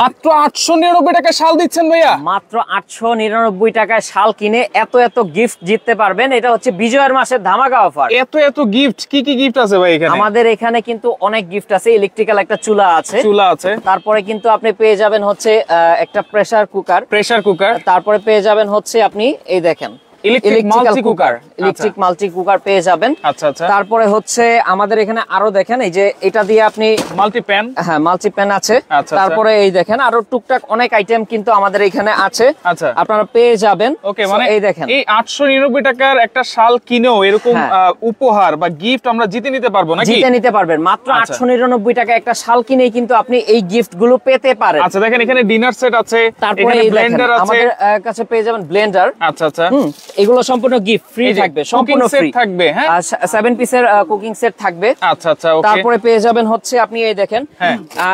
মাত্র 899 টাকায় শাল দিচ্ছেন ভাইয়া। মাত্র 899 টাকায় শাল কিনে এত এত গিফট জিততে পারবেন। এটা হচ্ছে বিজয়ের মাসের ধামাকা অফার। এত এত গিফট, কি কি গিফট আছে ভাই এখানে? আমাদের এখানে কিন্তু অনেক গিফট আছে। ইলেকট্রিক্যাল একটা চুলা আছে, তারপরে কিন্তু আপনি পেয়ে যাবেন হচ্ছে একটা প্রেসার কুকার, তারপরে পেয়ে যাবেন হচ্ছে আপনি এই দেখেন ইলেকট্রিক মাল্টি কুকার পেয়ে যাবেন। তারপরে হচ্ছে আমাদের এখানে আরো দেখেন এই যে এটা দিয়ে আপনি মাল্টি প্যান আছে। তারপরে এই দেখেন আরো টুকটাক অনেক আইটেম কিন্তু আমাদের এখানে আছে, আপনারা পেয়ে যাবেন। মানে এই দেখেন এই 899 টাকার একটা শাল কিনেও এরকম উপহার বা গিফট আমরা জিতে নিতে পারবো নাকি? জিতে নিতে পারবেন। মাত্র 899 টাকা একটা শাল কিনেই কিন্তু আপনি এই গিফট গুলো পেতে পারেন। আচ্ছা দেখেন এখানে ডিনার সেট আছে, তারপরে ব্লেন্ডার আছে, আমাদের কাছে পেয়ে যাবেন ব্লেন্ডার। আচ্ছা এগুলো সম্পূর্ণ গিফট ফ্রি থাকবে, সম্পূর্ণ ফ্রি থাকবে। হ্যাঁ 7 পিসের কুকিং সেট থাকবে। আচ্ছা ওকে। তারপরে পেয়ে যাবেন হচ্ছে আপনি এই দেখেন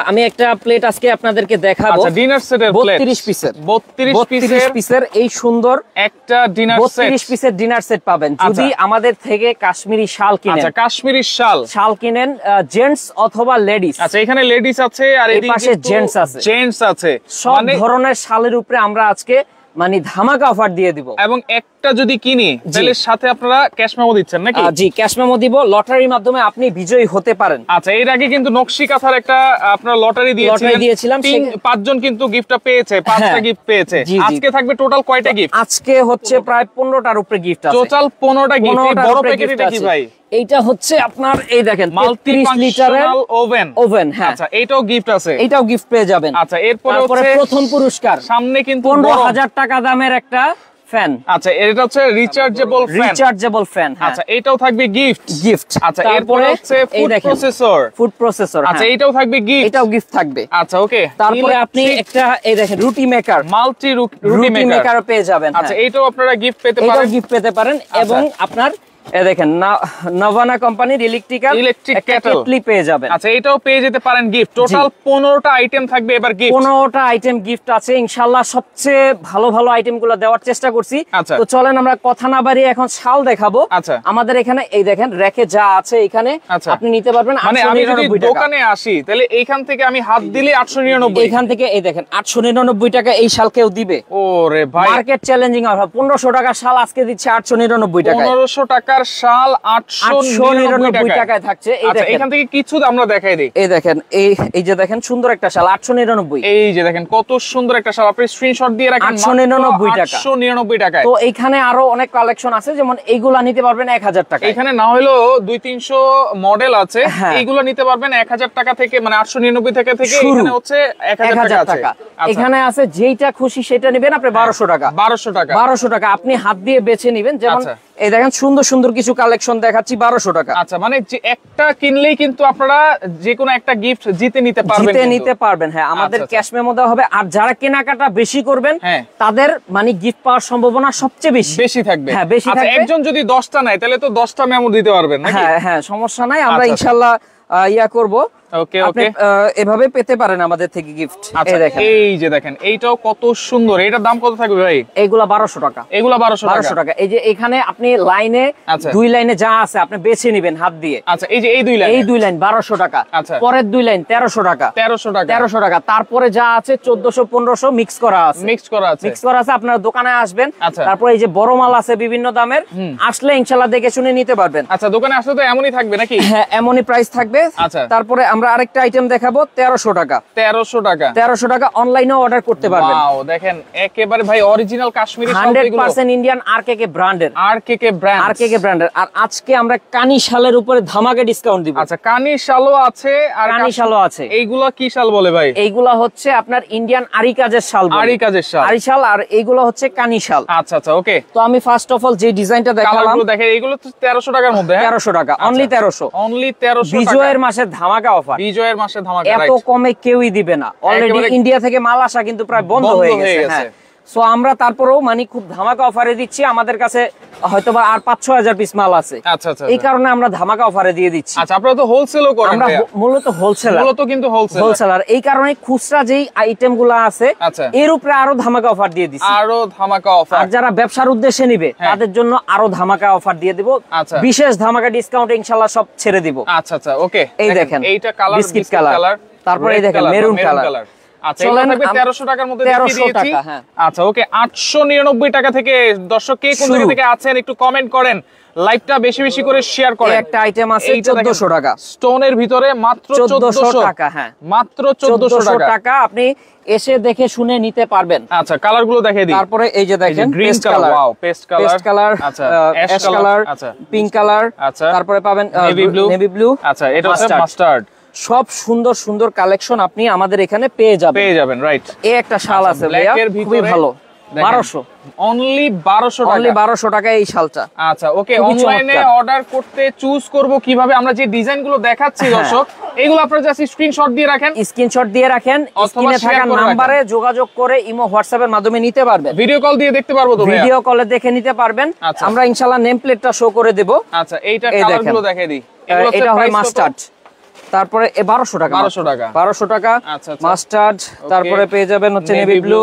আমি একটা প্লেট আজকে আপনাদেরকে দেখাবো। আচ্ছা ডিনার সেটের প্লেট 32 পিসের এই সুন্দর একটা ডিনার সেট, 32 পিসের ডিনার সেট পাবেন যদি আমাদের থেকে কাশ্মীরি শাল কিনেন। আচ্ছা কাশ্মীরি শাল কিনেন, জেন্টস অথবা লেডিস। আচ্ছা এখানে লেডিস আছে আর এই পাশে জেন্টস আছে। সব ধরনের শালের উপরে আমরা আজকে মানে ধামাকা অফার দিয়ে দিব। এবং একটা যদি কিনি তাহলে সাথে আপনারা ক্যাশ মেমো দিচ্ছেন নাকি? জি ক্যাশ মেমো দিব, লটারির মাধ্যমে আপনি বিজয়ী হতে পারেন। আচ্ছা এর আগে কিন্তু নকশি কাঁথার একটা আপনারা লটারি দিয়েছিলাম, 5 জন কিন্তু গিফটটা পেয়েছে, 5টা গিফট পেয়েছে। আজকে থাকবে টোটাল কয়টা গিফট? আজকে হচ্ছে প্রায় 15টার উপরে গিফট আছে। টোটাল 15টা গিফট। এই বড় প্যাকেটটা কি ভাই? এইটা হচ্ছে আপনার এই দেখেন 33 লিটারের ওভেন। হ্যাঁ আচ্ছা এটাও গিফট আছে, এটাও গিফট পেয়ে যাবেন। আচ্ছা এরপরে হচ্ছে প্রথম পুরস্কার সামনে কিন্তু 15,000 টাকা দামের একটা ফ্যান। আচ্ছা এটা হচ্ছে রিচার্জেবল ফ্যান। আচ্ছা এটাও থাকবে গিফট। আচ্ছা এরপরে হচ্ছে ফুড প্রসেসর। আচ্ছা এটাও থাকবে গিফট, এটাও গিফট থাকবে। আচ্ছা ওকে। তারপরে আপনি একটা এই দেখেন রুটি মেকার, মাল্টি রুটি মেকার পেয়ে যাবেন। আচ্ছা এটাও আপনারা গিফট পেতে পারেন। এবং আপনার দেখেন নভানা কোম্পানির ইলেকট্রিক কেটলি পেয়ে যাবেন। আচ্ছা এটাও পেয়ে যেতে পারেন গিফট। টোটাল 15টা আইটেম থাকবে এবার গিফট। 15টা আইটেম গিফট আছে ইনশাআল্লাহ। সবচেয়ে ভালো ভালো আইটেমগুলো দেওয়ার চেষ্টা করছি। তো চলেন আমরা কথা না বাড়িয়ে এখন শাল দেখাবো। আমাদের এখানে এই দেখেন র‍্যাকে যা আছে এখানে আপনি নিতে পারবেন। মানে আমি যদি দোকানে আসি তাহলে এইখান থেকে আমি হাত দিলে 899, এইখান থেকে এই দেখেন 899 টাকা এই শাল কেউ দিবে? ওরে ভাই মার্কেট চ্যালেঞ্জিং অফার। 1500 টাকা শাল আজকে দিচ্ছে 899 টাকা। 1500 টাকার শাল 899 টাকায় থাকছে। আচ্ছা এখান থেকে কিছু আমরা দেখাই দেই। এই দেখেন এই যে দেখেন সুন্দর একটা শাল 899। এই যে দেখেন কত সুন্দর একটা শাল, আপনি স্ক্রিনশট দিয়ে রাখেন 899 টাকা। 899 টাকায়। তো এখানে আরো অনেক কালেকশন আছে, যেমন এইগুলা নিতে পারবেন 1000 টাকা। এখানে না হলো 200-300 মডেল আছে, এইগুলো নিতে পারবেন 1000 টাকা থেকে, মানে 899 থেকে এখানে হচ্ছে 1000 টাকা। এখানে আছে যেইটা খুশি সেটা নেবেন আপনি 1200 টাকা। 1200 টাকা আপনি হাত দিয়ে বেছে নেবেন। যেমন এই দেখেন সুন্দর সুন্দর কিছু কালেকশন দেখাচ্ছি 1200 টাকা। আচ্ছা মানে যে একটা কিনলেই কিন্তু আপনারা যে কোনো একটা গিফট জিতে নিতে পারবেন। হ্যাঁ আমাদের ক্যাশ মেমো দেওয়া হবে। আর যারা কেনাকাটা বেশি করবেন তাদের মানে গিফট পাওয়ার সম্ভাবনা সবচেয়ে বেশি থাকবে। হ্যাঁ বেশি থাকবে। একজন যদি 10টা নেয় তাহলে তো 10টা মেমো দিতে পারবেন নাকি? হ্যাঁ সমস্যা নাই, আমরা ইনশাআল্লাহ করব। এভাবে পেতে পারেন আমাদের থেকে গিফট। এই যে দেখেন এইটাও কত সুন্দর। এটার দাম কত থাকবে ভাই? এইগুলা 1200 টাকা। এগুলা 1200 টাকা। এই যে এখানে আপনি লাইনে 2 লাইনে যা আছে আপনি বেছে নেবেন হাত দিয়ে। আচ্ছা এই যে এই 2 লাইন 1200 টাকা। পরের 2 লাইন 1300 টাকা। 1300 টাকা। তারপরে যা আছে 1400-1500 মিক্স করা আছে। আপনারা দোকানে আসবেন, তারপরে এই যে বড় মাল আছে বিভিন্ন দামের, আসলে ইনশাআল্লাহ দেখে শুনে নিতে পারবেন। আচ্ছা দোকানে আসলে তো এমনই থাকবে নাকি? হ্যাঁ এমনই প্রাইস থাকবে। তারপরে আমরা আরেকটা আইটেম দেখাবো 1300 টাকা। 1300 টাকা অনলাইনেও অর্ডার করতে পারবেন। ওয়াও দেখেন একেবারে ভাই অরিজিনাল কাশ্মীরি শাল, 100% ইন্ডিয়ান আরকেকে ব্র্যান্ডের। আর আজকে আমরা কানি শালের উপরে ধামাকা ডিসকাউন্ট দিব। আচ্ছা কানি শালও আছে আর কানি শালও আছে। এইগুলা কি শাল বলে ভাই? এইগুলা হচ্ছে আপনার ইন্ডিয়ান আরি কাজের শাল। আরি শাল আর এইগুলা হচ্ছে কানি শাল। আচ্ছা ওকে। তো আমি ফার্স্ট অফ অল যে ডিজাইনটা দেখালাম দেখেন এইগুলো তো 1300 টাকার মধ্যে। 1300 টাকা অনলি 1300 বিজয়ের মাসের ধামাকা অফার। এত কমে কেউই দিবে না। অলরেডি ইন্ডিয়া থেকে মাল আসা কিন্তু প্রায় বন্ধ হয়ে গেছে। সো আমরা তারপরেও মানে খুব ধামাকা অফারে দিচ্ছি। আমাদের কাছে হয়তোবা আর 5-6 হাজার পিস মাল আছে। এই কারণে আমরা ধামাকা অফারে দিয়ে দিচ্ছি। আচ্ছা আপনারা তো হোলসেলও করেন? আমরা মূলত হোলসেলার। এই কারণে খুচরা যেই আইটেমগুলো আছে এর উপরে আরো ধামাকা অফার দিয়ে দিচ্ছি। আর যারা ব্যবসার উদ্দেশ্যে নিবে তাদের জন্য আরো ধামাকা অফার দিয়ে দিব। বিশেষ ধামাকা ডিসকাউন্ট ইনশাআল্লাহ সব ছেড়ে দিব। আচ্ছা ওকে। এই দেখেন এইটা কালার বিস্কিট কালার, তারপরে এই দেখেন মেরুন কালার, আচ্ছা এগুলো থাকবে 1300 টাকার মধ্যে দেখিয়ে দিয়েছি। আচ্ছা ওকে 899 টাকা থেকে দর্শক কে কোন জায়গা থেকে আছেন একটু কমেন্ট করেন, লাইভটা বেশি বেশি করে শেয়ার করেন। একটা আইটেম আছে 1400 টাকা স্টোনের ভিতরে মাত্র 1400 টাকা। হ্যাঁ মাত্র 1400 টাকা, আপনি এসে দেখে শুনে নিতে পারবেন। আচ্ছা কালার গুলো দেখিয়ে দিই। তারপরে এই যে দেখেন green colour, wow paste colour, আচ্ছা অ্যাশ কালার, আচ্ছা পিঙ্ক কালার, আচ্ছা তারপরে পাবেন নেভি ব্লু, আচ্ছা এটা হচ্ছে মাস্টার্ড। সব সুন্দর সুন্দর কালেকশন আপনি আমাদের এখানে পেয়ে যাবেন রাইট। এই একটা শাল আছে ভাইয়া, খুবই ভালো, 1200 অনলি 1200 টাকা, অনলি 1200 টাকা এই শালটা। আচ্ছা ওকে অনলাইনে অর্ডার করতে চুজ করব কিভাবে, আমরা যে ডিজাইন গুলো দেখাচ্ছি দর্শক এগুলো আপনারা জাস্ট স্ক্রিনশট দিয়ে রাখেন, স্ক্রিনে থাকা নম্বরে যোগাযোগ করে ইমো হোয়াটসঅ্যাপ এর মাধ্যমে নিতে পারবেন। ভিডিও কল দিয়ে দেখতে পারবো তো? ভিডিও কলে দেখে নিতে পারবেন, আমরা ইনশাআল্লাহ নেম প্লেটটা শো করে দেব। আচ্ছা এইটা কালার গুলো দেখিয়ে দিই। এটা হয় মাস্টার্ড, তারপরে 1200 টাকা, 1200 টাকা মাস্টার্ড। তারপরে পেয়ে যাবেন হচ্ছে নেভি ব্লু,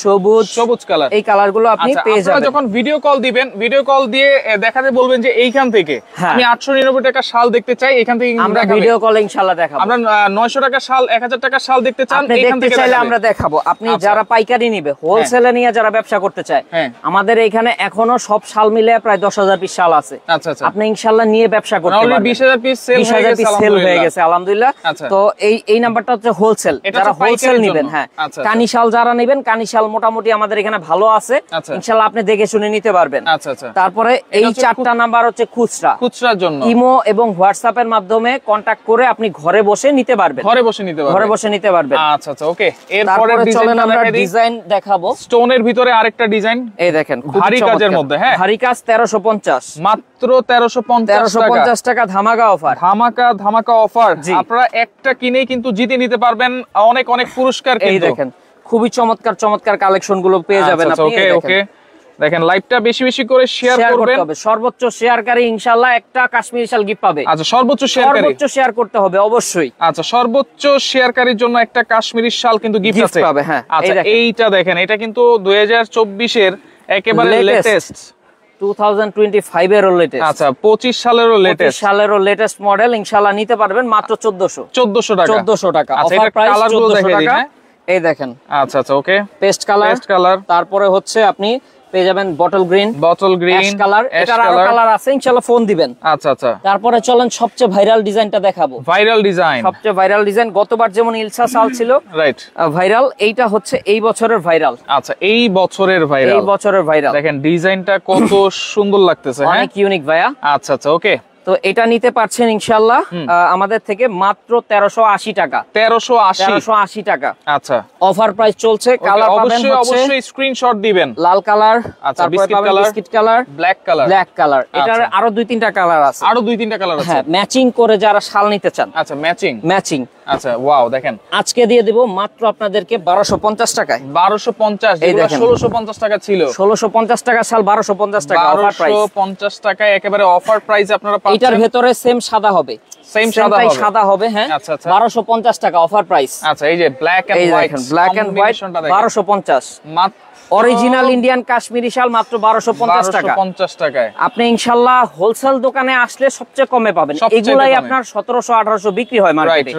সবুজ কালার, এই কালার গুলো আপনি পেয়ে যাবেন। যখন ভিডিও কল দিবেন, ভিডিও কল দিয়ে দেখাতে বলবেন যে এইখান থেকে আমি 899 টাকা শাল দেখতে চাই, এখান থেকে আমরা ভিডিও কলে ইনশাআল্লাহ দেখাবো। আমরা 900 টাকা শাল, 1000 টাকা শাল দেখতে চান, এইখান থেকে চাইলে আমরা দেখাবো। আপনি যারা পাইকারি নিবে, হোলসেলে নিয়ে যারা ব্যবসা করতে চায়, আমাদের এখানে এখনো সব শাল মিলে প্রায় 10000 পিস শাল আছে। আচ্ছা আচ্ছা আপনি ইনশাআল্লাহ নিয়ে ব্যবসা করতে পারবেন। 20000 পিস সেল হয়ে গেছে আলহামদুলিল্লাহ। তো এই নাম্বারটা হচ্ছে হোলসেল, যারা হোলসেল নেবেন। হ্যাঁ কানি শাল যারা নেবেন, কানি শাল মোটামুটি আমাদের এখানে ভালো আছে, ইনশাআল্লাহ আপনি দেখে শুনে নিতে পারবেন। আচ্ছা আচ্ছা। তারপরে এই 4টা নাম্বার হচ্ছে খুচরার জন্য, ইমো এবং হোয়াটসঅ্যাপ এর মাধ্যমে কন্টাক্ট করে আপনি ঘরে বসে নিতে পারবেন, ঘরে বসে নিতে পারবেন। আচ্ছা আচ্ছা ওকে। এরপরে ডিজাইন দেখাবো স্টোনের ভিতরে আরেকটা ডিজাইন, এই দেখেন ভারী কাজের মধ্যে। হ্যাঁ ভারী কাজ 1350, মাত্র 1350 টাকা ধামাকা অফার। আপনারা একটা কিনেই কিন্তু জিতে নিতে পারবেন অনেক অনেক পুরস্কার। এই দেখেন খুবই চমৎকার কালেকশন গুলো পেয়ে যাবেন আপনি। ওকে দেখেন লাইভটা বেশি বেশি করে শেয়ার করবেন, সর্বোচ্চ শেয়ারকারী ইনশাআল্লাহ একটা কাশ্মীরি শাল গিফট পাবে। আচ্ছা সর্বোচ্চ শেয়ার করতে হবে অবশ্যই। আচ্ছা সর্বোচ্চ শেয়ারকারীর জন্য একটা কাশ্মীরি শাল কিন্তু গিফট পাবে। হ্যাঁ আচ্ছা এইটা দেখেন, এটা কিন্তু 2024 এর একেবারে লেটেস্ট, 2025 এর লেটেস্ট। আচ্ছা 25 সালেরও লেটেস্ট মডেল, ইনশাআল্লাহ নিতে পারবেন মাত্র 1400 টাকা। আচ্ছা এটা কালারগুলো দেখিয়ে দিই। হ্যাঁ এই দেখেন। আচ্ছা আচ্ছা ওকে পেস্ট কালার, তারপরে হচ্ছে আপনি পেয়ে যাবেন বটল গ্রিন কালার, এটার আরো কালার আছে, ইনশাআল্লাহ ফোন দিবেন। আচ্ছা আচ্ছা। তারপরে চলেন সবচেয়ে ভাইরাল ডিজাইনটা দেখাবো। সবচেয়ে ভাইরাল ডিজাইন, গতবার যেমন ইলসা শাল ছিল রাইট ভাইরাল, এইটা হচ্ছে এই বছরের ভাইরাল। আচ্ছা এই বছরের ভাইরাল দেখেন ডিজাইনটা কত সুন্দর লাগতেছে, অনেক ইউনিক ভাইয়া। আচ্ছা আচ্ছা ওকে। তো এটা নিতে পারছেন ইনশাআল্লাহ আমাদের থেকে মাত্র 1380 টাকা। 1380 টাকা। আচ্ছা অফার প্রাইস চলছে। কালার পাবেন হচ্ছে অবশ্যই স্ক্রিনশট দিবেন, লাল কালার, আচ্ছা বিস্কিট কালার, ব্ল্যাক কালার। এটার আরো 2-3টা কালার আছে, হ্যাঁ ম্যাচিং করে যারা শাল নিতে চান। আচ্ছা ম্যাচিং। আচ্ছা ওয়াও দেখেন আজকে দিয়ে দেব মাত্র আপনাদেরকে 1250 টাকায়। 1250, যেটা 1650 টাকা ছিল। 1650 টাকা শাল 1250 টাকা অফার প্রাইস। 1250 টাকায় একেবারে অফার প্রাইস আপনারা পাচ্ছেন। এটার ভেতরে সেম সাদা হবে, সাদা হবে। হ্যাঁ 1250 টাকা অফার প্রাইস। আচ্ছা এই যে ব্ল্যাক এন্ড হোয়াইট 1250 মাত্র। অরিজিনাল ইন্ডিয়ান কাশ্মীরি শাল মাত্র 1250 টাকায়। আপনি ইনশাআল্লাহ হোলসেল দোকানে আসলে সবচেয়ে কমে পাবেন। এগুলাই আপনার 1700-1800 বিক্রি হয় মার্কেটে।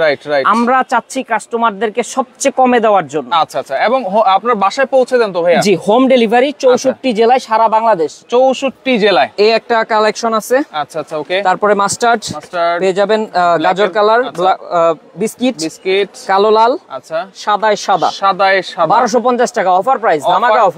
আমরা চাচ্ছি কাস্টমারদেরকে সবচেয়ে কমে দেওয়ার জন্য। আচ্ছা আচ্ছা। এবং আপনার বাসায় পৌঁছে দেন তো ভাইয়া? জি হোম ডেলিভারি 64 জেলায়, সারা বাংলাদেশ 64 জেলায়। এই একটা কালেকশন আছে। আচ্ছা আচ্ছা ওকে। তারপরে মাস্টার্ড পেয়ে যাবেন, গাজর কালার, বিস্কিট কালো লাল, আচ্ছা সাদায় সাদা 1250 টাকা অফার প্রাইস।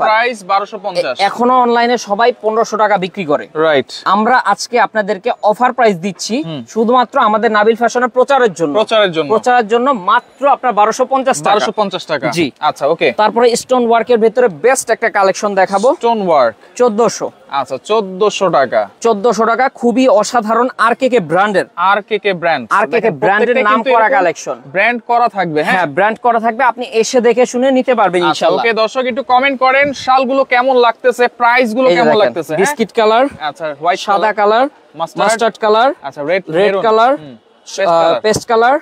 প্রাইস 1250। এখনো অনলাইনে সবাই 1500 টাকা বিক্রি করে। রাইট। আমরা আজকে আপনাদেরকে অফার প্রাইস দিচ্ছি শুধুমাত্র আমাদের নাবিল ফ্যাশনের প্রচারের জন্য মাত্র আপনার 1250 টাকা। জি আচ্ছা ওকে। তারপরে স্টোন ওয়ার্কের ভিতরে বেস্ট একটা কালেকশন দেখাবো, স্টোন ওয়ার্ক 1400। আচ্ছা 1400 টাকা। 1400 টাকা, খুবই অসাধারণ আরকেকে ব্র্যান্ডের। আরকেকে ব্র্যান্ডের নাম করা কালেকশন, ব্র্যান্ড করা থাকবে। হ্যাঁ ব্র্যান্ড করা থাকবে, আপনি এসে দেখে শুনে নিতে পারবেন ইনশাআল্লাহ। ওকে দর্শক একটু কমেন্ট করেন শালগুলো কেমন লাগতেছে, প্রাইস গুলো কেমন লাগতেছে। বিস্কিট কালার, আচ্ছা হোয়াইট সাদা কালার, মাস্টার্ড কালার, আচ্ছা red colour, paste colour,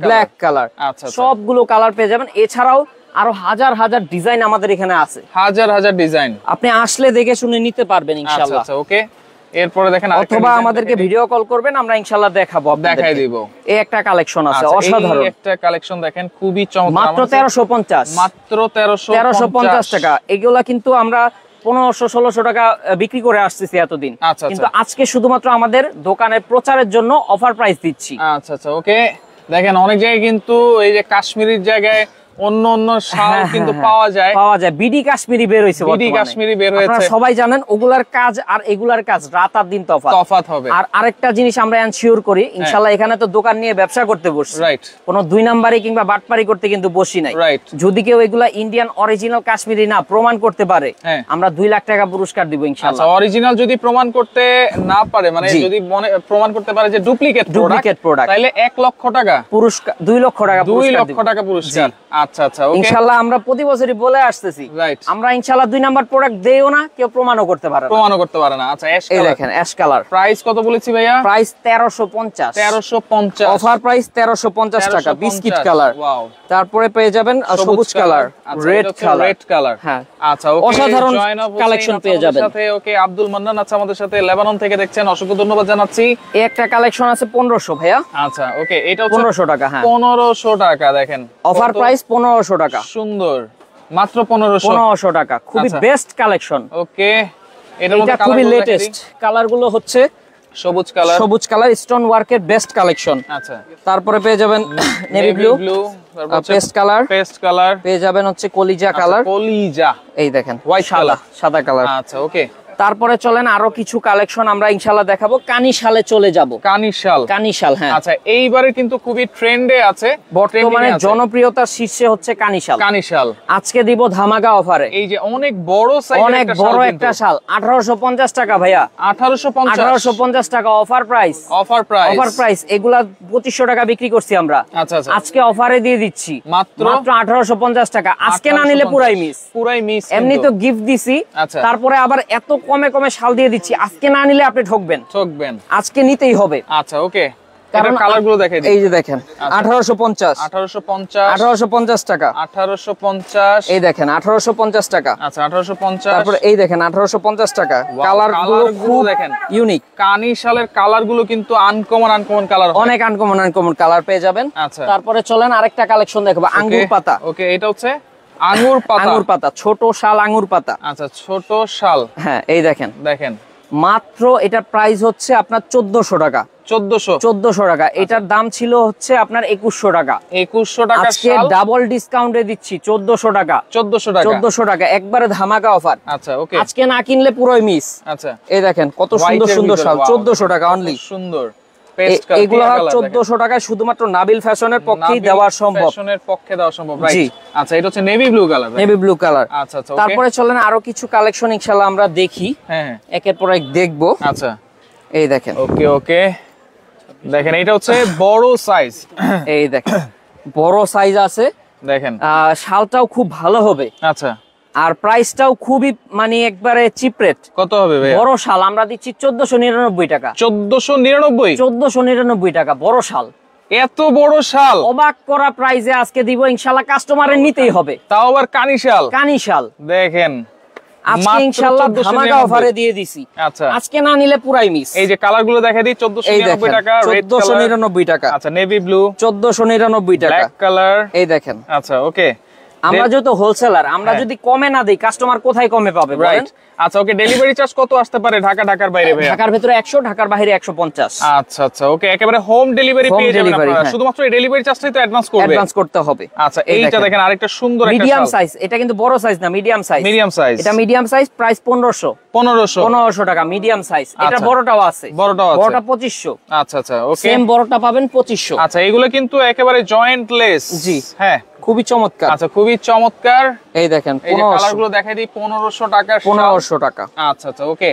black colour. আচ্ছা সবগুলো কালার পেয়ে যাবেন। এছাড়াও আরো হাজার ডিজাইন আমাদের এখানে আছে, হাজার ডিজাইন। আপনি আসলে দেখে শুনে নিতে পারবেন ইনশাআল্লাহ। আচ্ছা ওকে। এরপরে দেখেন অথবা আমাদেরকে ভিডিও কল করবেন, আমরা ইনশাআল্লাহ দেখাবো, দেখাই দিব। এই একটা কালেকশন আছে অসাধারণ, এই একটা কালেকশন দেখেন খুবই চমৎকার, মাত্র 1350, মাত্র 1350 টাকা। এগুলা কিন্তু আমরা 1500-1600 টাকা বিক্রি করে আসতেছি এতদিন, কিন্তু আজকে শুধুমাত্র আমাদের দোকানের প্রচারের জন্য অফার প্রাইস দিচ্ছি। আচ্ছা আচ্ছা, ওকে। দেখেন অনেক জায়গায় কিন্তু এই যে কাশ্মীরের জায়গায় অন্য অন্য শাল কিন্তু পাওয়া যায়, বিডি কাশ্মীরি বের হইছে, বিডি কাশ্মীরি বের হয়েছে, আপনারা সবাই জানেন। ওগুলার কাজ আর এগুলার কাজ রাত আর দিন তফাৎ হবে। আর আরেকটা জিনিস আমরা এনশিওর করি, ইনশাআল্লাহ এখানে তো দোকান নিয়ে ব্যবসা করতে বসছি, রাইট, কোনো দুই নাম্বারি কিংবা বাটপারি করতে কিন্তু বসি নাই, রাইট। যদি কেউ এগুলা ইন্ডিয়ান অরিজিনাল কাশ্মীরি না প্রমাণ করতে পারে, আমরা 2 লাখ টাকা পুরস্কার দিব ইনশাআল্লাহ। আচ্ছা, অরিজিনাল যদি প্রমাণ করতে না পারে, মানে যদি প্রমাণ করতে পারে যে ডুপ্লিকেট প্রোডাক্ট, তাহলে 1 লক্ষ টাকা পুরস্কার, 2 লক্ষ টাকা পুরস্কার। আচ্ছা আচ্ছা, ওকে। ইনশাআল্লাহ আমরা প্রতি বছরই বলে আসতেছি, আমরা ইনশাআল্লাহ 2 নাম্বার প্রোডাক্ট দেইও না, কেউ প্রমাণও করতে পারে না। আচ্ছা, অ্যাশ কালার, দেখেন অ্যাশ কালার। প্রাইস কত বলেছি ভাইয়া? প্রাইস 1350, অফার প্রাইস 1350 টাকা, বিস্কিট কালার। ওয়াও। তারপরে পেয়ে যাবেন সবুজ কালার, রেড কালার। হ্যাঁ, আচ্ছা, ওকে, অসাধারণ কালেকশন পেয়ে যাবেন সাথে। ওকে, আব্দুল মান্নান আছে আমাদের সাথে, লেবানন থেকে দেখছেন, অসংখ্য ধন্যবাদ জানাচ্ছি। এই একটা কালেকশন আছে 1500 ভাইয়া। আচ্ছা, ওকে, এটা 1500 টাকা। হ্যাঁ, 1500 টাকা, দেখেন অফার প্রাইস 1500 টাকা, সুন্দর, মাত্র 1500 টাকা, খুবই বেস্ট কালেকশন। ওকে, এটা খুবই লেটেস্ট কালার গুলো হচ্ছে সবুজ কালার স্টোন ওয়ার্কের বেস্ট কালেকশন। আচ্ছা, তারপরে পেয়ে যাবেন নেভি ব্লু, পেস্ট কালার পেয়ে যাবেন হচ্ছে কলিজা কালার, এই দেখেন সাদা কালার। আচ্ছা, ওকে। তারপরে চলেন আরো কিছু কালেকশন আমরা ইনশাআল্লাহ দেখাবো। কানিশালে চলে যাব। কানিশাল, হ্যাঁ, আচ্ছা, এইবারে কিন্তু খুবই ট্রেন্ডে আছে, বর্তমানে জনপ্রিয়তার শীর্ষে হচ্ছে কানিশাল। আজকে দিব ধামাকা অফারে। এই যে অনেক বড় সাইজ, অনেক বড় একটা শাল, 1850 টাকা ভাইয়া, 1850 টাকা অফার প্রাইস। এগুলা 2500 টাকা বিক্রি করছি আমরা। আচ্ছা আচ্ছা, আজকে অফারে দিয়ে দিচ্ছি মাত্র 1850 টাকা। আজকে না নিলে পুরাই মিস। এমনি তো গিফট দিছি, তারপরে আবার এত কমে শাল দিয়ে দিচ্ছি, আজকে না নিলে আপনি ঠকবেন, আজকে নিতেই হবে। আচ্ছা, ওকে। কারণ কালারগুলো দেখাই দিই, এই যে দেখেন 1850 টাকা, 1850, এই দেখেন 1850 টাকা। আচ্ছা, 1850। তারপরে এই দেখেন 1850 টাকা। কালারগুলো খুব দেখেন ইউনিক, কানিশালের কালারগুলো কিন্তু আনকমন কালার, অনেক আনকমন কালার পেয়ে যাবেন। আচ্ছা, তারপরে চলেন আরেকটা কালেকশন দেখাবো, আঙ্গুর পাতা। ওকে, এটা হচ্ছে আঙ্গুর পাতা, ছোট শাল আঙ্গুর পাতা। আচ্ছা, ছোট শাল, হ্যাঁ, এই দেখেন মাত্র এটার প্রাইস হচ্ছে আপনার 1400 টাকা। 1400 টাকা। এটার দাম ছিল হচ্ছে আপনার 2100 টাকা। 2100 টাকা আজকে ডাবল ডিসকাউন্টে দিচ্ছি 1400 টাকা। 1400 টাকা একবারে ধামাকা অফার। আচ্ছা, ওকে, আজকে না কিনলে পুরোই মিস। আচ্ছা, এই দেখেন কত সুন্দর শাল, 1400 টাকা অনলি। সুন্দর, এগুলো 1400 টাকায় শুধুমাত্র নাবিল ফ্যাশনের পক্ষেই দেওয়া সম্ভব, রাইট। আচ্ছা, এটা হচ্ছে নেভি ব্লু কালার। আচ্ছা আচ্ছা, তারপরে চলেন আরো কিছু কালেকশন ইনশাআল্লাহ আমরা দেখি, হ্যাঁ, একের পর এক দেখবো। আচ্ছা, এই দেখেন, ওকে, দেখেন এটা হচ্ছে বড় সাইজ, এই দেখেন বড় সাইজ আছে, দেখেন শালটাও খুব ভালো হবে। আচ্ছা, আর প্রাইসটাও খুবই মানে একবারে চিপ রেট। কত হবে ভাই? বড় শাল আমরা দিচ্ছি 1499 টাকা। 1499 টাকা বড় শাল। এত বড় শাল, অবাক করা প্রাইসে আজকে দিব ইনশাআল্লাহ, কাস্টমারের নিতেই হবে। তাও আবার কানিশাল দেখেন, আজকে ইনশাআল্লাহ ধামাকা অফারে দিয়ে দিছি। আচ্ছা, আজকে না নিলে পুরাই মিস। এই যে কালারগুলো দেখাই দিই, 1499 টাকা, রেড কালার 1499 টাকা। আচ্ছা, নেভি ব্লু 1499 টাকা, ব্ল্যাক কালার, এই দেখেন। আচ্ছা, ওকে, আমরা যেহেতু হোলসেলার, আমরা যদি কমে না দেই, কাস্টমার কোথায় কমে পাবে বলেন? আচ্ছা, ওকে, ডেলিভারি চার্জ কত আসতে পারে ঢাকার বাইরে ভাই? ঢাকার ভিতরে 100, ঢাকার বাইরে 150। আচ্ছা আচ্ছা, ওকে, একেবারে হোম ডেলিভারি পেয়ে যাবেন আপনারা। শুধুমাত্র এই ডেলিভারি চার্জটাই তো অ্যাডভান্স করতে হবে। আচ্ছা, এইটা দেখেন আরেকটা সুন্দর একটা মিডিয়াম সাইজ, এটা কিন্তু বড় সাইজ না, মিডিয়াম সাইজ। এটা মিডিয়াম সাইজ, প্রাইস 1500 টাকা মিডিয়াম সাইজ। এটা বড়টাও আছে, বড়টা 2500। আচ্ছা আচ্ছা, ওকে, সেম বড়টা পাবেন 2500। আচ্ছা, এগুলো কিন্তু একেবারে জয়েন্টলেস, জি, হ্যাঁ, খুবই চমৎকার। আচ্ছা, খুবই চমৎকার। এই দেখেন, এই যে কালারগুলো দেখাই দিই, 1500 টাকা। 1500 টাকা। আচ্ছা আচ্ছা, ওকে,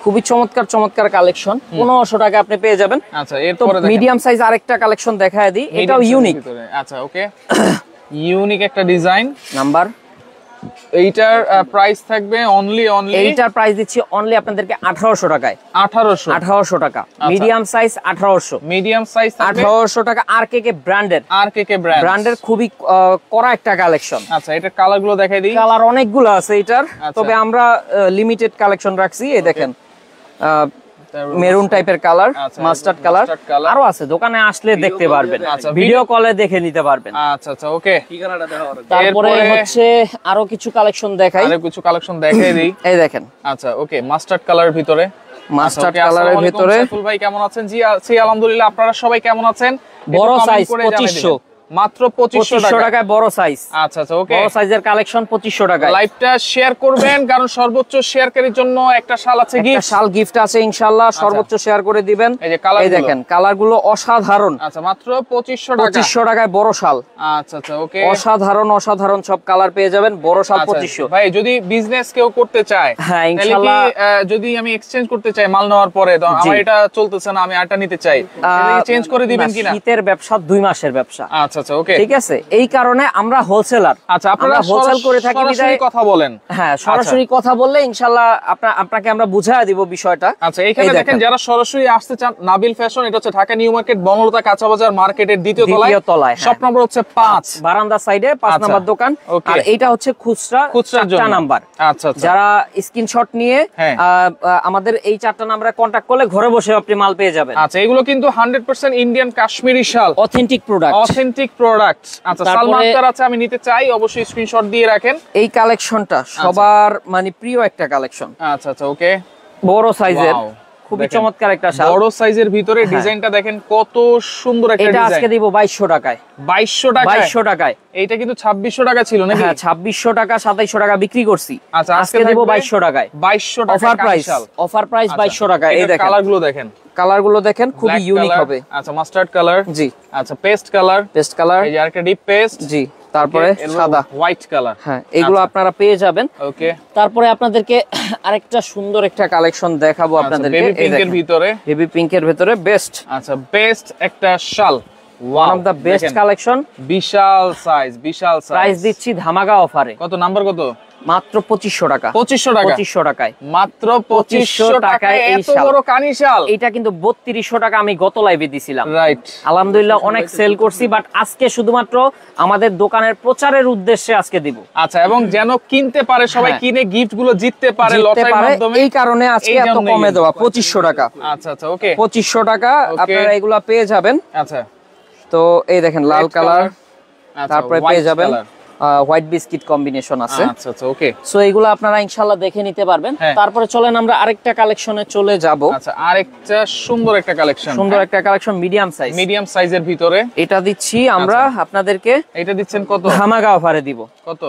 খুবই চমৎকার কালেকশন, 1500 টাকা আপনি পেয়ে যাবেন। আচ্ছা, এরপরে মিডিয়াম সাইজ আরেকটা কালেকশন দেখায় দিই, এটাও ইউনিক। আচ্ছা, ওকে, ইউনিক একটা ডিজাইন নাম্বার। এইটার প্রাইস থাকবে অনলি এইটার প্রাইস দিচ্ছি অনলি আপনাদেরকে 1800 টাকায়। 1800 টাকা মিডিয়াম সাইজ, 1800 টাকা। আরকেকে ব্র্যান্ডের খুবই কড়া একটা কালেকশন। আচ্ছা, এটার কালারগুলো দেখাই দিই। কালার অনেকগুলো আছে এটার, তবে আমরা লিমিটেড কালেকশন রাখছি। এই দেখেন মেরুন টাইপের কালার, মাস্টার্ড কালার, আরো আছে, দোকানে আসলে দেখতে পারবেন, ভিডিও কলে দেখে নিতে পারবেন। আচ্ছা আচ্ছা ওকে। তারপরে হচ্ছে আরো কিছু কালেকশন দেখাই, আরো কিছু কালেকশন দেখাই দিই। এই দেখেন। আচ্ছা ওকে, মাস্টার্ড কালারের ভিতরে, মাস্টার্ড কালারের ভিতরে। সাইফুল ভাই কেমন আছেন? জি আছি আলহামদুলিল্লাহ, আপনারা সবাই কেমন আছেন? বড় সাইজ 2500, মাত্র 2500 টাকায় বড় সাইজ। আচ্ছা আচ্ছা ওকে, বড় সাইজের কালেকশন 2500 টাকায়। লাইভটা শেয়ার করবেন, কারণ সর্বোচ্চ শেয়ারকারীর জন্য একটা শাল আছে, একটা শাল গিফট আছে ইনশাআল্লাহ, সর্বোচ্চ শেয়ার করে দিবেন। এই দেখেন কালারগুলো অসাধারণ। আচ্ছা মাত্র 2500 টাকা, 2500 টাকায় বড় শাল। আচ্ছা আচ্ছা ওকে, অসাধারণ অসাধারণ সব কালার পেয়ে যাবেন, বড় শাল 2500। ভাই যদি বিজনেস কেউ করতে চায়, হ্যাঁ ইনশাআল্লাহ, যদি আমি এক্সচেঞ্জ করতে চাই মাল নেওয়ার পরে, আমার এটা চলতেছে না, আমি আরটা নিতে চাই, চেঞ্জ করে দিবেন কিনা? শীতের ব্যবসা 2 মাসের ব্যবসা। আচ্ছা আচ্ছা ওকে, ঠিক আছে, এই কারণে আমরা হোলসেলার। আচ্ছা আপনারা হোলসেল করে থাকি, সরাসরি কথা বলেন। হ্যাঁ সরাসরি কথা বললে ইনশাআল্লাহ আপনাকে আমরা বুঝায় দিব বিষয়টা। আচ্ছা এখানে দেখেন, যারা সরাসরি আসতে চান, নাবিল ফ্যাশন, এটা হচ্ছে ঢাকা নিউ মার্কেট, বনলতা কাঁচা বাজার মার্কেটের দ্বিতীয় তলায়, শপ নম্বর হচ্ছে 5, বারান্দা সাইডে 5 নাম্বার দোকান। আর এটা হচ্ছে খুচরার জন্য নাম্বার। আচ্ছা আচ্ছা, যারা স্ক্রিনশট নিয়ে আমাদের এই 4টা নম্বরে কন্টাক্ট করলে ঘরে বসে আপনি মাল পেয়ে যাবেন। আচ্ছা এগুলো কিন্তু 100% ইন্ডিয়ান কাশ্মীরি শাল, অথেন্টিক প্রোডাক্ট। আচ্ছা সালমান আক্তার আছে, আমি নিতে চাই, অবশ্যই স্ক্রিনশট দিয়ে রাখেন। এই কালেকশনটা সবার মানে প্রিয় একটা কালেকশন। আচ্ছা আচ্ছা ওকে, বড় সাইজের, খুবই চমৎকার একটা শাল। বড় সাইজের ভিতরে ডিজাইনটা দেখেন কত সুন্দর একটা ডিজাইন। এটা আজকে দিব 2200 টাকায়। 2200 টাকায়। এইটা কিন্তু 2600 টাকা ছিল নাকি? হ্যাঁ 2600 টাকা 2700 টাকা বিক্রি করছি। আচ্ছা আজকে দিব 2200 টাকায়। 2200 টাকা অফার প্রাইস 2200 টাকা। এই দেখেন কালারগুলো দেখেন খুবই ইউনিক হবে। আচ্ছা মাস্টার্ড কালার, জি। আচ্ছা পেস্ট কালার, এই যে আরেকটা ডিপ পেস্ট, জি। তারপরে সাদা হোয়াইট কালার। হ্যাঁ এগুলো আপনারা পেয়ে যাবেন। ওকে, তারপরে আপনাদেরকে আরেকটা সুন্দর একটা কালেকশন দেখাবো আপনাদেরকে। বেবি পিঙ্কের ভিতরে, বেবি পিঙ্কের ভিতরে বেস্ট। আচ্ছা বেস্ট একটা শাল, one of the best collection, বিশাল সাইজ। প্রাইস দিচ্ছি ধামাকা অফারে। কত নাম্বার কত? মাত্র 2500 টাকা। 2500 টাকায়, মাত্র 2500 টাকায় এত বড় কানি শাল। এটা কিন্তু 3200 টাকা আমি গত লাইভে দিছিলাম। রাইট, আলহামদুলিল্লাহ অনেক সেল করছি, বাট আজকে শুধুমাত্র আমাদের দোকানের প্রচারের উদ্দেশ্যে আজকে দিব। আচ্ছা, এবং যেন কিনতে পারে সবাই, কিনে গিফট গুলো জিততে পারে লটারির মাধ্যমে, এই কারণে আজকে এত কমে দেওয়া 2500 টাকা। আচ্ছা আচ্ছা ওকে, 2500 টাকা আপনারা এগুলা পেয়ে যাবেন। আচ্ছা তো এই দেখেন লাল কালার, তারপরে পেয়ে যাবেন হোয়াইট বিস্কিট কম্বিনেশন আছে। আচ্ছা আচ্ছা ওকে, সো এগুলো আপনারা ইনশাআল্লাহ দেখে নিতে পারবেন। তারপরে চলেন আমরা আরেকটা কালেকশনে চলে যাব। আচ্ছা আরেকটা সুন্দর একটা কালেকশন, মিডিয়াম সাইজের ভিতরে এটা দিচ্ছি আমরা আপনাদেরকে। এটা দিচ্ছেন কত? ধামাকা অফারে দিব। কত?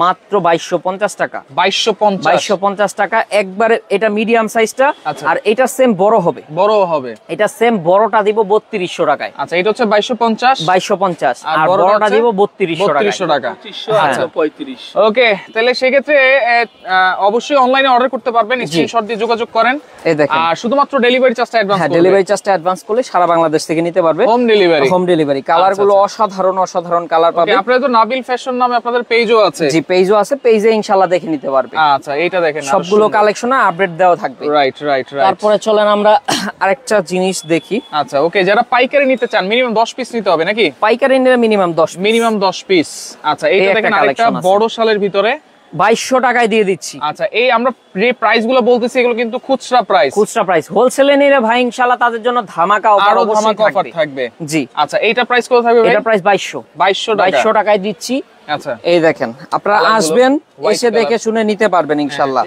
মাত্র 2250 টাকা। 2250 টাকা একবারে। এটা মিডিয়াম সাইজটা, আর এটা সেম বড় হবে। এটা সেম বড়টা দিব 3200 টাকায়। আচ্ছা এটা হচ্ছে 2250 আর বড়টা দিব 3200 টাকা। আচ্ছা 35। ওকে, তাহলে সেই ক্ষেত্রে অবশ্যই অনলাইনে অর্ডার করতে পারবেন, স্ক্রিনশট দিয়ে যোগাযোগ করেন। এই দেখেন, আর শুধুমাত্র ডেলিভারি চার্জটা অ্যাডভান্স করবেন। ডেলিভারি চার্জটা অ্যাডভান্স করলে সারা বাংলাদেশ থেকে নিতে পারবে। Home delivery. কালারগুলো অসাধারণ কালার পাবেন। আপনাদের তো নাবিল ফ্যাশন নামে আপনাদের পেজও আছে। জি, পেজও আছে, পেজে ইনশাআল্লাহ দেখে নিতে পারবে। আচ্ছা এইটা দেখেন, সবগুলো কালেকশনে আপডেট দেওয়া থাকবে। রাইট। তারপরে চলেন আমরা আরেকটা জিনিস দেখি। আচ্ছা ওকে, যারা পাইকারি নিতে চান মিনিমাম 10 পিস নিতে হবে নাকি? পাইকারি নিলে মিনিমাম 10 পিস। আচ্ছা এইটা দেখেন আরেকটা বড় শালের ভিতরে 2200 টাকায় দিয়ে দিচ্ছি। আচ্ছা এই আমরা যে প্রাইস গুলো বলতেছি এগুলো কিন্তু খুচরা প্রাইস। হোলসেলে নিলে ভাই ইনশাআল্লাহ তাদের জন্য ধামাকা অফার থাকবে। জি। আচ্ছা এইটা প্রাইস কত থাকবে ভাই? এটা প্রাইস 2200 টাকায় দিচ্ছি। আচ্ছা এই দেখেন, আপনারা আসবেন, এসে দেখে শুনে নিতে পারবেন ইনশাআল্লাহ।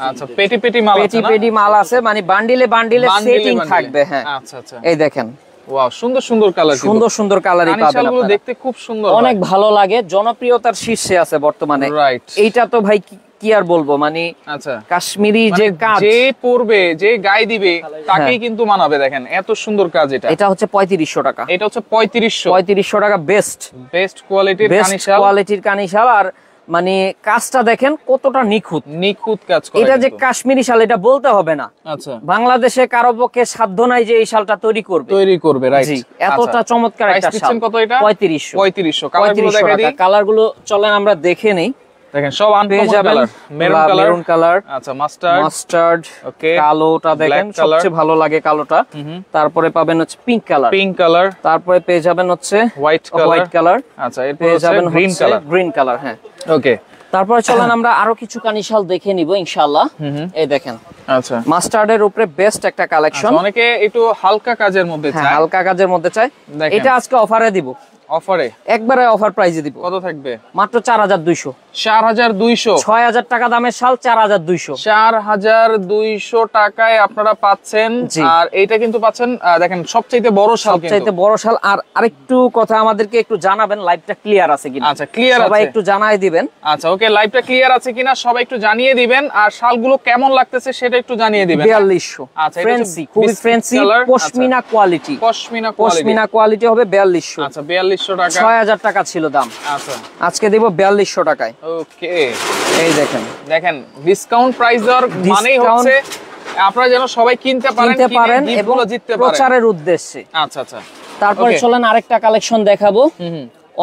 আচ্ছা পেটি মাল আছে, মানে বান্ডিলে সেটিং থাকবে। হ্যাঁ আচ্ছা এই দেখেন, ওয়াও সুন্দর কালারই পাবেন আপনারা। দেখতে খুব সুন্দর, অনেক ভালো লাগে, জনপ্রিয়তার শীর্ষে আছে বর্তমানে। রাইট, এইটা তো ভাই কি আর বলবো, মানে আচ্ছা কাশ্মীরি যে কাজ, যে পরবে, যে গায়ে দিবে তাকেই কিন্তু মানাবে। দেখেন এত সুন্দর কাজ। এটা হচ্ছে 3500 টাকা। এটা হচ্ছে 3500 টাকা। বেস্ট কোয়ালিটির কানিশাল। আর মানে কাজটা দেখেন কতটা নিখুঁত কাজ করা। এটা যে কাশ্মীরি শাল এটা বলতে হবে না। আচ্ছা, বাংলাদেশে কারো পক্ষে সাধ্য নাই যে এই শালটা তৈরি করবে। রাইট, এতটা চমৎকার একটা শাল। কত এটা? 3500 টাকা। কালারগুলো চলেন আমরা দেখে নেই। দেখেন সব আনকমন কালার, মেরুন কালার, আচ্ছা মাস্টার্ড, ওকে, কালোটা দেখেন সবচেয়ে ভালো লাগে কালোটা। তারপরে পাবেন হচ্ছে পিঙ্ক কালার, তারপরে পেয়ে যাবেন হচ্ছে হোয়াইট কালার, আচ্ছা এরপর পেয়ে যাবেন গ্রিন কালার। হ্যাঁ ওকে, তারপরে চলেন আমরা আরো কিছু কানিশাল দেখে নিব ইনশাআল্লাহ। এই দেখেন আচ্ছা মাস্টার্ডের উপরে বেস্ট একটা কালেকশন অনেকে একটু হালকা কাজের মধ্যে চায় হালকা কাজের মধ্যে চায় এটা আজকে অফারে দিব অফারে একবারে অফার প্রাইসে দিব কত থাকবে মাত্র 4200 4200 6000 টাকা দামের শাল 4200 4200 টাকায় আপনারা পাচ্ছেন আর এইটা কিন্তু পাচ্ছেন দেখেন সবচেয়ে বড় শাল কিন্তু সবচেয়ে বড় শাল আর আরেকটু কথা আমাদেরকে একটু জানাবেন লাইভটা ক্লিয়ার আছে কিনা আচ্ছা ক্লিয়ার আছে সবাই একটু জানাই দিবেন আচ্ছা ওকে লাইভটা ক্লিয়ার আছে কিনা সবাই একটু জানিয়ে দিবেন আর শালগুলো কেমন লাগতেছে সেটা একটু জানিয়ে দিবেন 4200 আচ্ছা ফ্যান্সি খুবই fancy pashmina quality pashmina quality হবে 4200 আচ্ছা 4200 টাকা 6000 টাকা ছিল দাম আচ্ছা আজকে দেব 4200 টাকায় ওকে এই দেখেন দেখেন ডিসকাউন্ট প্রাইস দেওয়ার মানেই হচ্ছে আপনারা যেন সবাই কিনতে পারেন এবং জিততে পারেন প্রচারের উদ্দেশ্যে আচ্ছা আচ্ছা তারপরে চলেন আরেকটা কালেকশন দেখাবো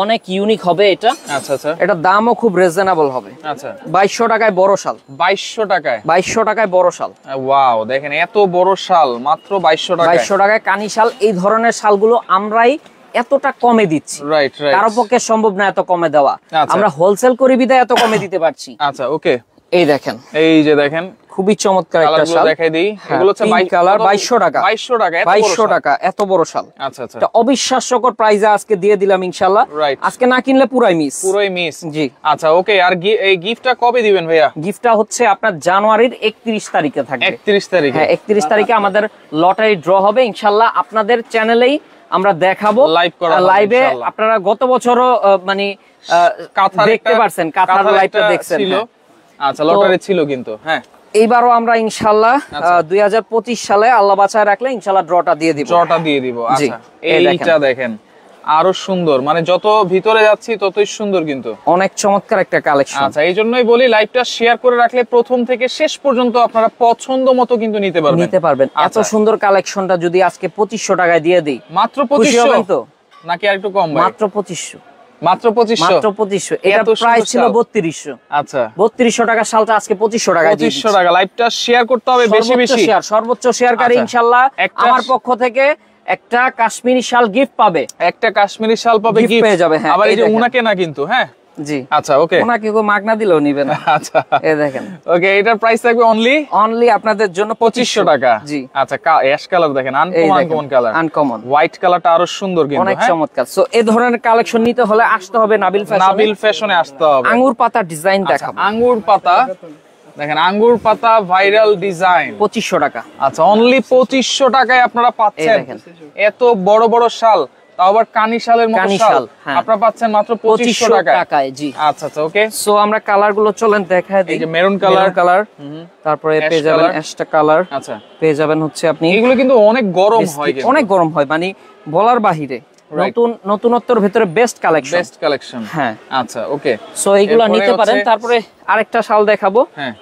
অনেক ইউনিক হবে এটা আচ্ছা আচ্ছা এটা দামও খুব রিজনেবল হবে আচ্ছা 2200 টাকায় বড় শাল 2200 টাকায় বড় শাল ওয়াও দেখেন এত বড় শাল মাত্র 2200 টাকায় কানি শাল এই ধরনের শালগুলো আমরাই এতটা কমে দিচ্ছি রাইট কারো পক্ষে সম্ভব না এত কমে দেওয়া আমরা হোলসেল করি বিধায় এত কমে দিতে পারছি আচ্ছা ওকে এই দেখেন এই যে দেখেন খুবই চমৎকার একটা শাল দেখাই দেই এগুলো হচ্ছে পিঙ্ক কালার 2200 টাকা 2200 টাকা এত বড় শাল আচ্ছা আচ্ছা এটা অবিশ্বাস্যকর প্রাইসে আজকে দিয়ে দিলাম ইনশাআল্লাহ আজকে না কিনলে পুরাই মিস জি আচ্ছা ওকে আর এই গিফটটা কবে দিবেন ভাইয়া গিফটটা হচ্ছে আপনার জানুয়ারির 31 তারিখে থাকবে 31 তারিখে হ্যাঁ 31 তারিখে আমাদের লটারি ড্র হবে ইনশাআল্লাহ আপনাদের চ্যানেলেই আমরা দেখাবো লাইভে আপনারা গত বছরও মানে দেখতে পারছেন কাঁথার লাইভটা দেখছেন আচ্ছা লটারি ছিল কিন্তু হ্যাঁ এইবারও আমরা ইনশাআল্লাহ 2025 সালে আল্লাহ বাঁচায় রাখলে ইনশাআল্লাহ ড্রটা দিয়ে দিব আচ্ছা এইটা দেখেন আরো সুন্দর মানে যত ভিতরে যাচ্ছি ততই সুন্দর কিন্তু অনেক চমৎকার একটা কালেকশন আচ্ছা এই জন্যই বলি লাইভটা শেয়ার করে রাখলে প্রথম থেকে শেষ পর্যন্ত আপনারা পছন্দ মতো কিন্তু নিতে পারবেন এত সুন্দর কালেকশনটা যদি আজকে 2500 টাকায় দিয়ে দেই মাত্র 2500 হবেন তো নাকি আরেকটু কম ভাই মাত্র 2500 মাত্র 2500 এটা প্রাইস ছিল 3200 আচ্ছা 3200 টাকা শালটা আজকে 2500 টাকায় 2500 টাকা লাইভটা শেয়ার করতে হবে বেশি সর্বোচ্চ শেয়ারকারী ইনশাআল্লাহ আমার পক্ষ থেকে একটা কাশ্মীরি শাল গিফট পাবে গিফট পেয়ে যাবে হ্যাঁ আবার এই যে উনাকে না কিন্তু হ্যাঁ জি আচ্ছা ওকে ওনাকে কো মাগনা দিলেও নিবে না আচ্ছা এই দেখেন ওকে এটার প্রাইস থাকবে অনলি আপনাদের জন্য 2500 টাকা জি আচ্ছা অ্যাশ কালার দেখেন আনকমন কালার হোয়াইট কালারটা আরো সুন্দর কিন্তু অনেক চমৎকার সো এই ধরনের কালেকশন নিতে হলে আসতে হবে নাবিল ফ্যাশনে আসতে হবে আঙ্গুর পাতা ডিজাইন দেখাবো আঙ্গুর পাতা দেখেন আঙ্গুর পাতা ভাইরাল ডিজাইন 2500 টাকা আচ্ছা অনলি 2500 টাকায় আপনারা পাচ্ছেন এত বড় বড় শাল তাও আবার কানি শালের মতো শাল আপনারা পাচ্ছেন মাত্র 2500 টাকায় জি আচ্ছা আচ্ছা ওকে সো আমরা কালার গুলো চলেন দেখায় দিই এই যে মেরুন কালার তারপরে পেয়ে যাবেন অ্যাশটা কালার আচ্ছা পেয়ে যাবেন হচ্ছে আপনি এগুলো কিন্তু অনেক গরম হয় মানে বলার বাহিরে নতুনত্বর ভিতরে বেস্ট কালেকশন হ্যাঁ আচ্ছা ওকে সো এইগুলো নিতে পারেন তারপরে আরেকটা শাল দেখাবো হ্যাঁ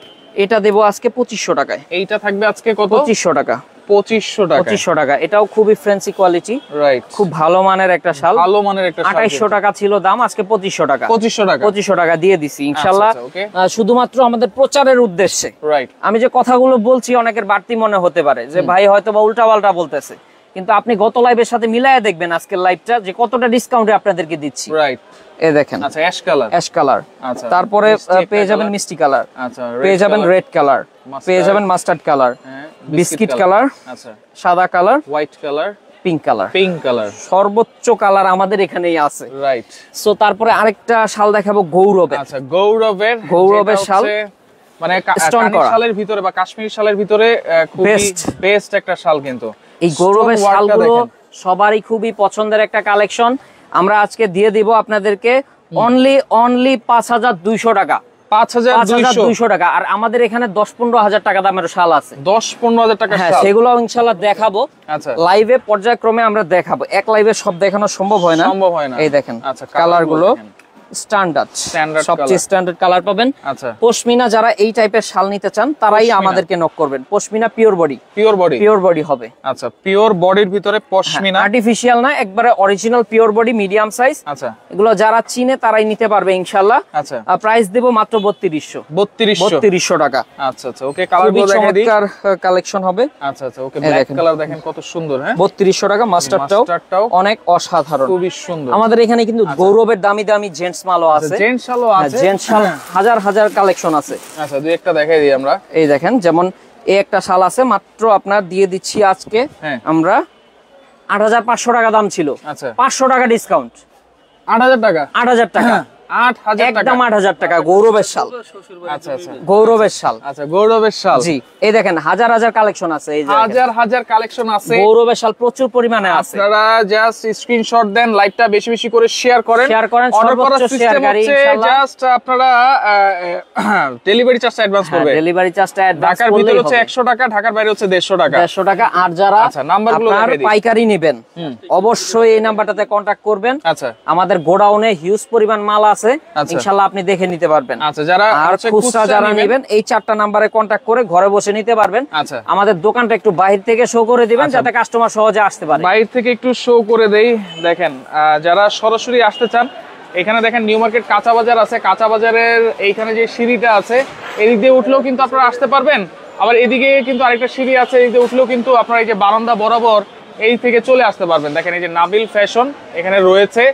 এটা দেব আজকে 2500 টাকায় এইটা থাকবে আজকে কত 2500 টাকা 2500 টাকা এটাও খুবই ফ্যান্সি কোয়ালিটি রাইট খুব ভালো মানের একটা শাল 2800 টাকা ছিল দাম আজকে 2500 টাকা দিয়ে দিছি ইনশাআল্লাহ শুধুমাত্র আমাদের প্রচারের উদ্দেশ্যে রাইট আমি যে কথাগুলো বলছি অনেকের বাড়তি মনে হতে পারে যে ভাই হয়তো বা উল্টাপাল্টা বলতেছে কিন্তু আপনি গত লাইভের সাথে মিলায়ে দেখবেন আজকের লাইভটা যে কতটা ডিসকাউন্টে আপনাদেরকে দিচ্ছি রাইট এই দেখেন আচ্ছা অ্যাশ কালার আচ্ছা তারপরে পেয়ে যাবেন মিষ্টি কালার আচ্ছা পেয়ে যাবেন রেড কালার পেয়ে যাবেন মাস্টার্ড কালার বিস্কিট কালার আচ্ছা সাদা colour white colour pink colour সর্বোচ্চ কালার আমাদের এখানেই আছে রাইট সো তারপরে আরেকটা শাল দেখাবো গৌরবের আচ্ছা গৌরবের শাল মানে কানি শালের ভিতরে বা কাশ্মীরি শালের ভিতরে খুবই বেস্ট একটা শাল কিন্তু এই গৌরবের শালগুলো সবারই খুবই পছন্দের একটা কালেকশন আমরা আজকে দিয়ে দিব আপনাদেরকে অনলি 5200 টাকা 5200 টাকা আর আমাদের এখানে 10-15 হাজার টাকা দামের শাল আছে 10-15 হাজার টাকা শাল সেগুলো ইনশাআল্লাহ দেখাবো আচ্ছা লাইভে পর্যায়ক্রমে আমরা দেখাবো এক লাইভে সব দেখানো সম্ভব হয় না এই দেখেন আচ্ছা কালারগুলো স্ট্যান্ডার্ড সবচেয়ে স্ট্যান্ডার্ড কালার পাবেন আচ্ছা পশমিনা যারা এই টাইপের শাল নিতে চান তারাই আমাদেরকে নক করবেন পশমিনা পিওর বডি হবে আচ্ছা পিওর বডির ভিতরে পশমিনা আর্টিফিশিয়াল না একবারে original pure body medium size আচ্ছা এগুলো যারা চিনে তারাই নিতে পারবে ইনশাআল্লাহ আচ্ছা প্রাইস দেব মাত্র 3200 টাকা আচ্ছা আচ্ছা ওকে কালারগুলো দেখাই দিই কালেকশন হবে আচ্ছা আচ্ছা ওকে ব্ল্যাক কালার দেখেন কত সুন্দর হ্যাঁ 3200 টাকা মাস্টারটাও অনেক অসাধারণ খুবই সুন্দর আমাদের এখানে কিন্তু গৌরবের দামি জেন্টস মালও আছে জেন্টস শাল হাজার কালেকশন আছে আচ্ছা দুই একটা দেখাই দিই আমরা এই দেখেন যেমন এই একটা শাল আছে মাত্র আপনার দিয়ে দিচ্ছি আজকে আমরা ৮৫০০ টাকা দাম ছিল, ৫০০ টাকা ডিসকাউন্ট, ৮০০০ টাকা, ৮০০০ টাকা, ৮০০০ টাকা, একদম ৮০০০ টাকা। গৌরবের শাল, আচ্ছা আচ্ছা, গৌরবের শাল, আচ্ছা গৌরবের শাল, জি। এই দেখেন হাজার হাজার কালেকশন আছে, এই যে হাজার হাজার কালেকশন আছে, গৌরবের শাল প্রচুর পরিমাণে আছে। আপনারা জাস্ট স্ক্রিনশট দেন, লাইভটা বেশি বেশি করে শেয়ার করেন, অর্ডার করার সিস্টেম হচ্ছে জাস্ট আপনারা ডেলিভারি চার্জটা অ্যাডভান্স করবেন, ডেলিভারি চার্জটা অ্যাডভান্স ঢাকার ভিতরে হচ্ছে 100 টাকা, ঢাকার বাইরে হচ্ছে 150 টাকা, 150 টাকা। আর যারা আচ্ছা নাম্বারগুলো আপনার পাইকারি নেবেন অবশ্যই এই নাম্বারটাতে কন্টাক্ট করবেন। আচ্ছা, আমাদের গোডাউনে হিউজ পরিমাণ মাল আছে, ইনশাআল্লাহ আপনি দেখে নিতে পারবেন। আচ্ছা, যারা আর খুচরা যারা নেবেন এই 4টা নাম্বারে কন্টাক্ট করে ঘরে বসে নিতে পারবেন। আচ্ছা, আমাদের দোকানটা একটু বাইরে থেকে শো করে দিবেন যাতে কাস্টমার সহজে আসতে পারে। বাইরে থেকে একটু শো করে দেই। দেখেন যারা সরাসরি আসতে চান, এখানে দেখেন নিউ মার্কেট কাঁচা বাজার আছে, কাঁচা বাজারের এইখানে যে সিঁড়িটা আছে এদিক দিয়ে উঠলেও কিন্তু আপনারা আসতে পারবেন। আবার এদিকে কিন্তু আরেকটা সিঁড়ি আছে, এদিক দিয়ে উঠলেও কিন্তু আপনারা এই যে বারান্দা বরাবর এই থেকে চলে আসতে পারবেন। দেখেন এই যে নাবিল ফ্যাশন এখানে রয়েছে।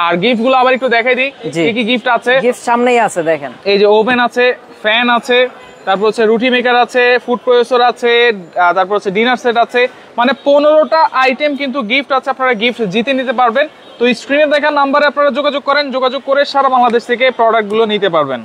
আর গিফট গুলো আবার একটু দেখাই দিই কি কি গিফট আছে। গিফট সামনেই আছে, দেখেন এই যে ওভেন আছে, ফ্যান আছে, তারপর হচ্ছে রুটি মেকার আছে, ফুড প্রসেসর আছে, তারপর হচ্ছে ডিনার সেট আছে, মানে 15টা আইটেম কিন্তু গিফট আছে। আপনারা গিফট জিতে নিতে পারবেন। তো স্ক্রিনে দেখা নাম্বারে আপনারা যোগাযোগ করেন, যোগাযোগ করে সারা বাংলাদেশ থেকে প্রোডাক্টগুলো নিতে পারবেন।